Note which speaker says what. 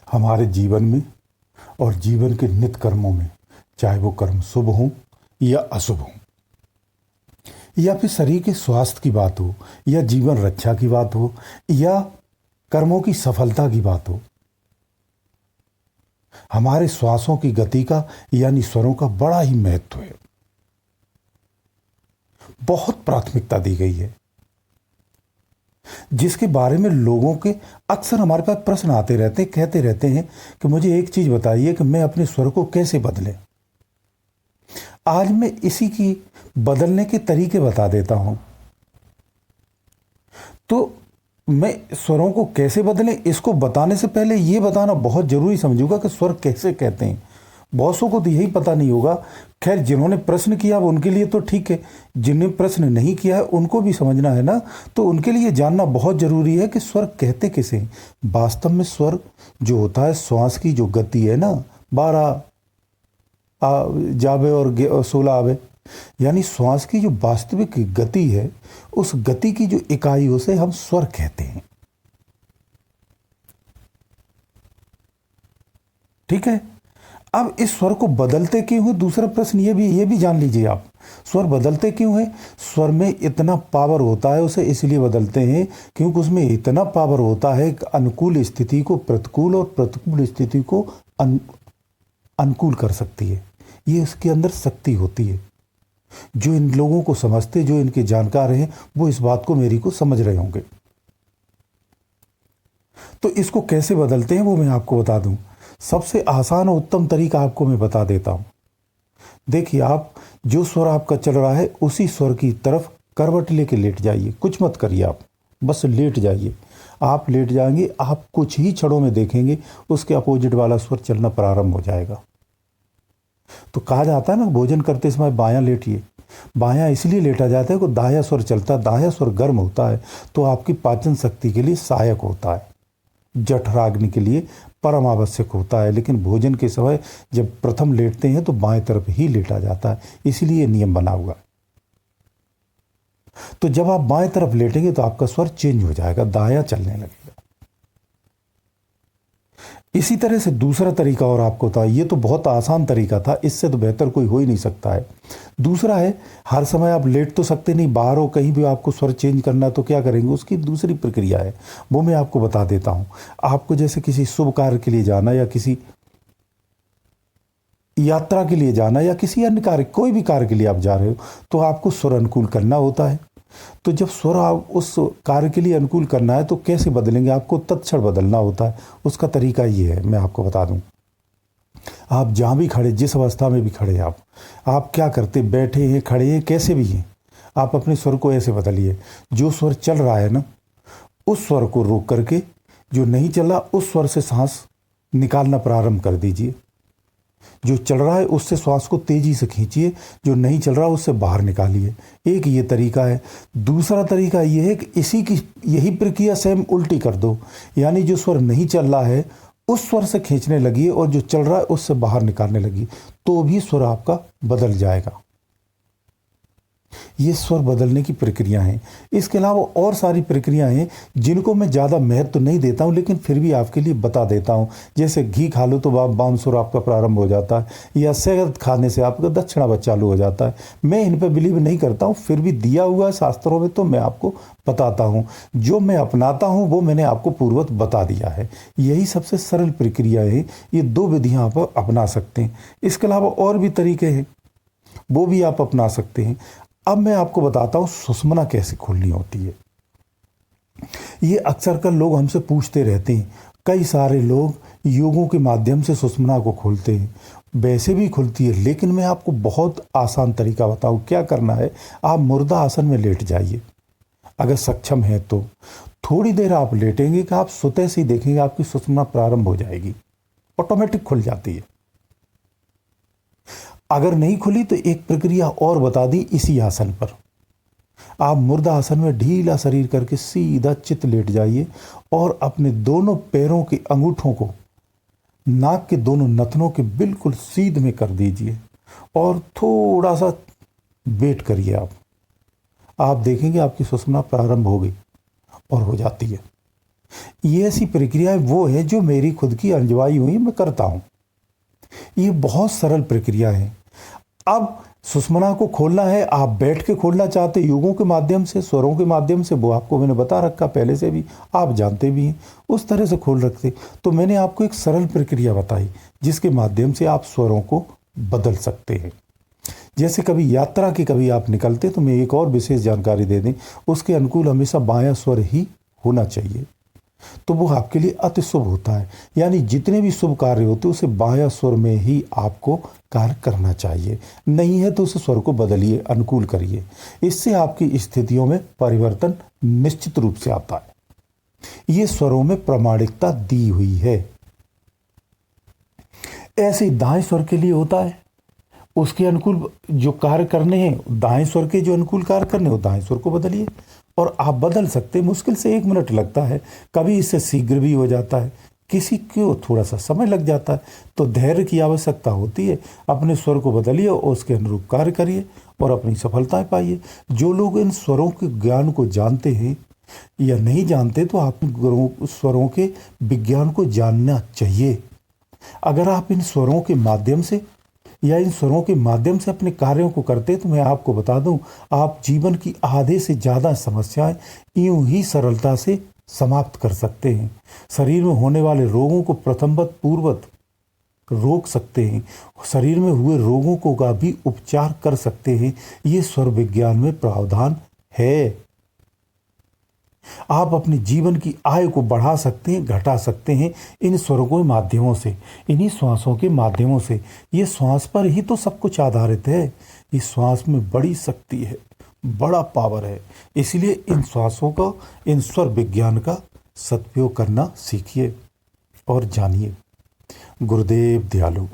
Speaker 1: हमारे जीवन में और जीवन के नित्य कर्मों में, चाहे वो कर्म शुभ हों या अशुभ हों, या फिर शरीर के स्वास्थ्य की बात हो, या जीवन रक्षा की बात हो, या कर्मों की सफलता की बात हो, हमारे श्वासों की गति का यानी स्वरों का बड़ा ही महत्व है। बहुत प्राथमिकता दी गई है, जिसके बारे में लोगों के अक्सर हमारे पास प्रश्न आते रहते हैं, कहते रहते हैं कि मुझे एक चीज बताइए कि मैं अपने स्वर को कैसे बदलें। आज मैं इसी की बदलने के तरीके बता देता हूं। तो मैं स्वरों को कैसे बदलें, इसको बताने से पहले यह बताना बहुत जरूरी समझूंगा कि स्वर कैसे कहते हैं। बहुतों को तो यही पता नहीं होगा। खैर, जिन्होंने प्रश्न किया वो उनके लिए तो ठीक है, जिन्हें प्रश्न नहीं किया है उनको भी समझना है ना। तो उनके लिए जानना बहुत जरूरी है कि स्वर कहते किसे हैं। वास्तव में स्वर जो होता है, श्वास की जो गति है ना, 12 जावे और 16 आवे, यानी श्वास की जो वास्तविक गति है, उस गति की जो इकाइयों से हम स्वर कहते हैं। ठीक है। अब इस स्वर को बदलते क्यों हो, दूसरा प्रश्न ये भी जान लीजिए आप। स्वर बदलते क्यों है? स्वर में इतना पावर होता है, उसे इसलिए बदलते हैं क्योंकि उसमें इतना पावर होता है कि अनुकूल स्थिति को प्रतिकूल और प्रतिकूल स्थिति को अनुकूल कर सकती है। ये उसके अंदर शक्ति होती है। जो इन लोगों को समझते, जो इनके जानकार हैं, वो इस बात को मेरी को समझ रहे होंगे। तो इसको कैसे बदलते हैं वो मैं आपको बता दूं। सबसे आसान और उत्तम तरीका आपको मैं बता देता हूं। देखिए, आप जो स्वर आपका चल रहा है उसी स्वर की तरफ करवट लेके लेट जाइए। कुछ मत करिए, आप बस लेट जाइए। आप लेट जाएंगे, आप कुछ ही क्षणों में देखेंगे उसके अपोजिट वाला स्वर चलना प्रारंभ हो जाएगा। तो कहा जाता है ना, भोजन करते समय बायां लेटिए। बायां इसलिए लेटा जाता है कि दायां स्वर चलता है, दायां स्वर गर्म होता है तो आपकी पाचन शक्ति के लिए सहायक होता है, जठराग्नि के लिए परम आवश्यक होता है। लेकिन भोजन के समय जब प्रथम लेटते हैं तो बाएं तरफ ही लेटा जाता है, इसलिए नियम बना हुआ। तो जब आप बाएं तरफ लेटेंगे तो आपका स्वर चेंज हो जाएगा, दायां चलने लगेगा। इसी तरह से दूसरा तरीका और आपको था, ये तो बहुत आसान तरीका था, इससे तो बेहतर कोई हो ही नहीं सकता है। दूसरा है, हर समय आप लेट तो सकते नहीं, बाहर हो कहीं भी आपको स्वर चेंज करना तो क्या करेंगे, उसकी दूसरी प्रक्रिया है, वो मैं आपको बता देता हूं। आपको जैसे किसी शुभ कार्य के लिए जाना, या किसी यात्रा के लिए जाना, या किसी अन्य कार्य, कोई भी कार्य के लिए आप जा रहे हो, तो आपको स्वर अनुकूल करना होता है। तो जब स्वर आप उस कार्य के लिए अनुकूल करना है तो कैसे बदलेंगे, आपको तत्क्षण बदलना होता है। उसका तरीका ये है, मैं आपको बता दूं। आप जहां भी खड़े, जिस अवस्था में भी खड़े आप क्या करते, बैठे हैं, खड़े हैं, कैसे भी हैं, आप अपने स्वर को ऐसे बदलिए। जो स्वर चल रहा है ना, उस स्वर को रोक करके, जो नहीं चल रहा उस स्वर से सांस निकालना प्रारंभ कर दीजिए। जो चल रहा है उससे श्वास को तेजी से खींचिए, जो नहीं चल रहा उससे बाहर निकालिए। एक ये तरीका है। दूसरा तरीका ये है कि यही प्रक्रिया सेम उल्टी कर दो, यानी जो स्वर नहीं चल रहा है उस स्वर से खींचने लगी और जो चल रहा है उससे बाहर निकालने लगी, तो भी स्वर आपका बदल जाएगा। ये स्वर बदलने की प्रक्रिया है। इसके अलावा और सारी प्रक्रियाएं हैं जिनको मैं ज़्यादा महत्व तो नहीं देता हूं, लेकिन फिर भी आपके लिए बता देता हूं। जैसे घी खा लो तो वाम स्वर आपका प्रारंभ हो जाता है, या शहद खाने से आपका दक्षिणावर्त चालू हो जाता है। मैं इन पर बिलीव नहीं करता हूं, फिर भी दिया हुआ है शास्त्रों में तो मैं आपको बताता हूं। जो मैं अपनाता हूं वो मैंने आपको पूर्ववत बता दिया है। यही सबसे सरल प्रक्रिया है। ये 2 विधियाँ आप अपना सकते हैं। इसके अलावा और भी तरीके हैं, वो भी आप अपना सकते हैं। अब मैं आपको बताता हूं सुषुम्ना कैसे खोलनी होती है। ये अक्सर कर लोग हमसे पूछते रहते हैं। कई सारे लोग योगों के माध्यम से सुषुम्ना को खोलते हैं, वैसे भी खुलती है, लेकिन मैं आपको बहुत आसान तरीका बताऊं। क्या करना है, आप मुर्दा आसन में लेट जाइए, अगर सक्षम है तो। थोड़ी देर आप लेटेंगे कि आप सुते से ही देखेंगे आपकी सुषुम्ना प्रारंभ हो जाएगी, ऑटोमेटिक खुल जाती है। अगर नहीं खुली तो एक प्रक्रिया और बता दी इसी आसन पर। आप मुर्दा आसन में ढीला शरीर करके सीधा चित लेट जाइए और अपने दोनों पैरों के अंगूठों को नाक के दोनों नथनों के बिल्कुल सीध में कर दीजिए और थोड़ा सा वेट करिए। आप देखेंगे आपकी सुषुम्ना प्रारंभ हो गई और हो जाती है। ये ऐसी प्रक्रियाएं वो है जो मेरी खुद की अनजवाई हुई मैं करता हूँ। ये बहुत सरल प्रक्रिया है। अब सुषुम्ना को खोलना है, आप बैठ के खोलना चाहते युगों के माध्यम से, स्वरों के माध्यम से, वो आपको मैंने बता रखा पहले से भी, आप जानते भी हैं, उस तरह से खोल रखते। तो मैंने आपको एक सरल प्रक्रिया बताई जिसके माध्यम से आप स्वरों को बदल सकते हैं। जैसे कभी यात्रा की कभी आप निकलते तो मैं एक और विशेष जानकारी दे दें, उसके अनुकूल हमेशा बायां स्वर ही होना चाहिए, तो वो आपके लिए अति शुभ होता है। यानी जितने भी शुभ कार्य होते हैं उसे बायां स्वर में ही आपको कार्य करना चाहिए, नहीं है तो उस स्वर को बदलिए, अनुकूल करिए। इससे आपकी स्थितियों में परिवर्तन निश्चित रूप से आता है। ये स्वरों में प्रामाणिकता दी हुई है। ऐसे ही दाएं स्वर के लिए होता है, उसके अनुकूल जो कार्य करने हैं, दाएं स्वर के जो अनुकूल कार्य करने हो दाएं स्वर को बदलिए, और आप बदल सकते हैं। मुश्किल से 1 मिनट लगता है, कभी इससे शीघ्र भी हो जाता है, किसी को थोड़ा सा समय लग जाता है। तो धैर्य की आवश्यकता होती है। अपने स्वर को बदलिए और उसके अनुरूप कार्य करिए और अपनी सफलताएं पाइए। जो लोग इन स्वरों के ज्ञान को जानते हैं या नहीं जानते, तो आप स्वरों के विज्ञान को जानना चाहिए। अगर आप इन स्वरों के माध्यम से या इन स्वरों के माध्यम से अपने कार्यों को करते, तो मैं आपको बता दूं, आप जीवन की आधे से ज़्यादा समस्याएं यूं ही सरलता से समाप्त कर सकते हैं। शरीर में होने वाले रोगों को प्रथमवत पूर्वत रोक सकते हैं। शरीर में हुए रोगों को का भी उपचार कर सकते हैं। ये स्वर विज्ञान में प्रावधान है। आप अपने जीवन की आय को बढ़ा सकते हैं, घटा सकते हैं इन स्वरों के माध्यमों से, इन्हीं श्वासों के माध्यमों से। ये श्वास पर ही तो सब कुछ आधारित है। इस श्वास में बड़ी शक्ति है, बड़ा पावर है। इसलिए इन श्वासों का, इन स्वर विज्ञान का सदुपयोग करना सीखिए और जानिए। गुरुदेव दयालु।